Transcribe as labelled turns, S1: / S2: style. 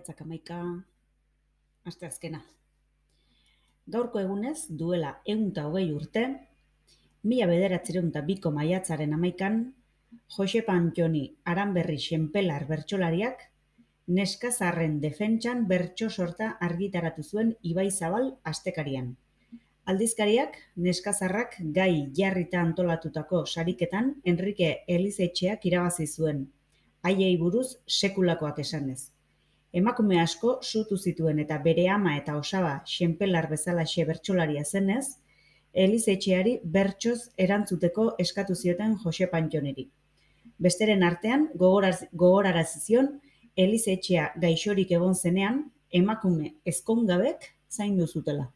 S1: Maiatzak 11, asteazkena. Gaurko egunez, duela 120 urte, 1902ko maiatzaren 11an, Josepa Antoni Aranberri Xenpelar bertsolariak neskazarren defentsan bertso sorta argitaratu zuen Ibaizabal astekarian. Aldizkariak neskazarrak gai jarrita antolatutako sariketan Enrike Elizetxeak irabazi zuen, haiei buruz sekulakoak esanez. Emakume asko sutu zituen eta bere ama eta osaba Xenpelar bezalaxe bertsolaria zenez, Elizetxeari bertsoz erantzuteko eskatu zioten Josepa Antoniri. Besteren artean, gogorarazi zion Elizetxea gaixorik egon zenean, emakume ezkongabek zaindu zutela.